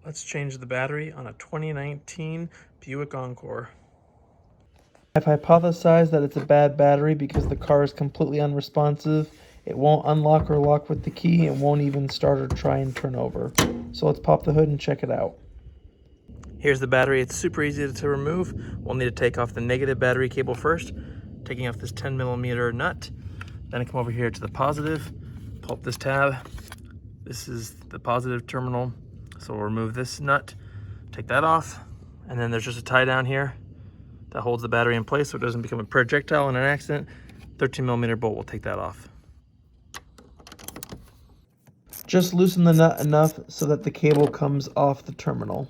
Let's change the battery on a 2019 Buick Encore. I've hypothesized that it's a bad battery because the car is completely unresponsive. It won't unlock or lock with the key. It won't even start or try and turn over. So let's pop the hood and check it out. Here's the battery. It's super easy to remove. We'll need to take off the negative battery cable first, taking off this 10mm nut. Then I come over here to the positive, pull up this tab. This is the positive terminal. So we'll remove this nut, take that off, and then there's just a tie down here that holds the battery in place so it doesn't become a projectile in an accident. 13mm bolt will take that off. Just loosen the nut enough so that the cable comes off the terminal.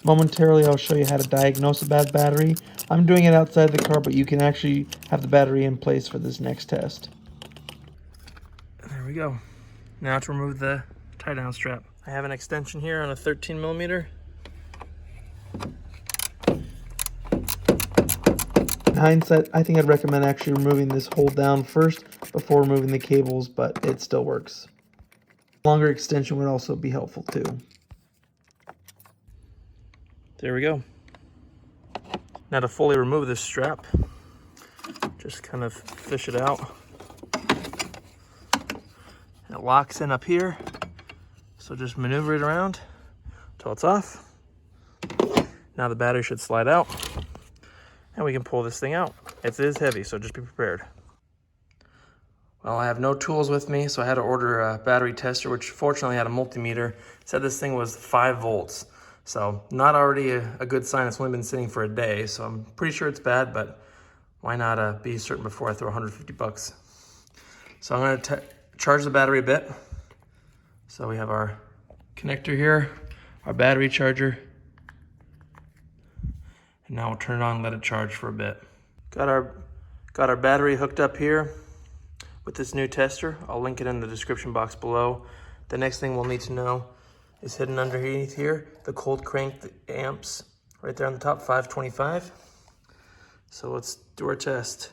Momentarily, I'll show you how to diagnose a bad battery. I'm doing it outside the car, but you can actually have the battery in place for this next test. There we go. Now to remove the tie down strap. I have an extension here on a 13mm. In hindsight, I think I'd recommend actually removing this hole down first before removing the cables, but it still works. A longer extension would also be helpful too. There we go. Now to fully remove this strap, just kind of fish it out. And it locks in up here, so just maneuver it around until it's off. Now the battery should slide out, and we can pull this thing out. It is heavy, so just be prepared. Well, I have no tools with me, so I had to order a battery tester, which fortunately had a multimeter. It said this thing was 5 volts. So not already a good sign. It's only been sitting for a day, so I'm pretty sure it's bad, but why not be certain before I throw 150 bucks. So I'm gonna charge the battery a bit. So we have our connector here, our battery charger, and now we'll turn it on and let it charge for a bit. Got our battery hooked up here with this new tester. I'll link it in the description box below. The next thing we'll need to know is hidden underneath here, the cold crank amps, right there on the top, 525. So let's do our test.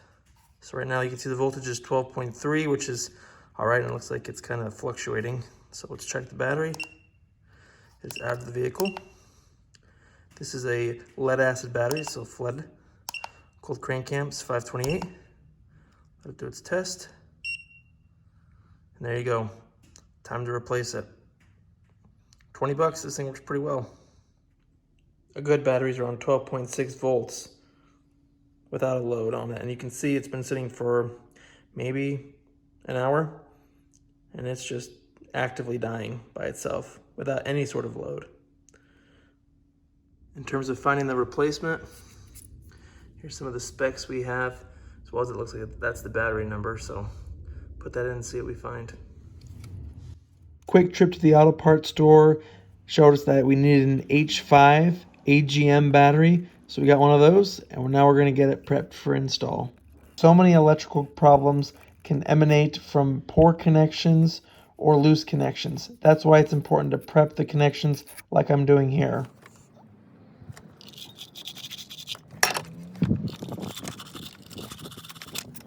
So right now you can see the voltage is 12.3, which is all right, and it looks like it's kind of fluctuating. So let's check the battery. It's out of the vehicle. This is a lead acid battery, so FLED. Cold crank amps, 528. Let it do its test. And there you go. Time to replace it. 20 bucks, this thing works pretty well. A good battery is around 12.6 volts without a load on it. And you can see it's been sitting for maybe an hour, and it's just actively dying by itself without any sort of load. In terms of finding the replacement, here's some of the specs we have, as well as it looks like that's the battery number, so put that in and see what we find. Quick trip to the auto parts store showed us that we needed an H5 AGM battery, so we got one of those, and now we're going to get it prepped for install. So many electrical problems can emanate from poor connections or loose connections. That's why it's important to prep the connections like I'm doing here.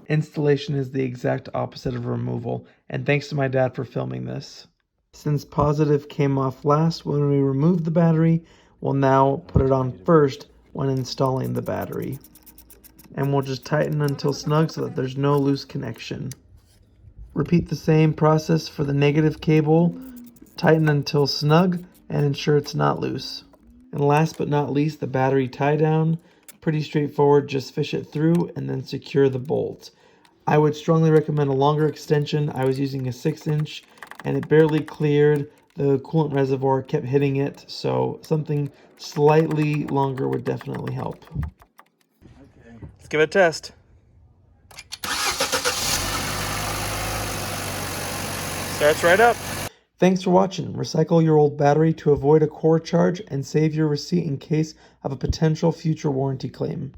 Installation is the exact opposite of removal, and thanks to my dad for filming this. Since positive came off last when we removed the battery, we'll now put it on first when installing the battery. And we'll just tighten until snug so that there's no loose connection. Repeat the same process for the negative cable, tighten until snug, and ensure it's not loose. And last but not least, the battery tie down. Pretty straightforward, just fish it through and then secure the bolt. I would strongly recommend a longer extension. I was using a 6-inch and it barely cleared. The coolant reservoir kept hitting it, so something slightly longer would definitely help. Okay, let's give it a test. Starts right up. Thanks for watching. Recycle your old battery to avoid a core charge and save your receipt in case of a potential future warranty claim.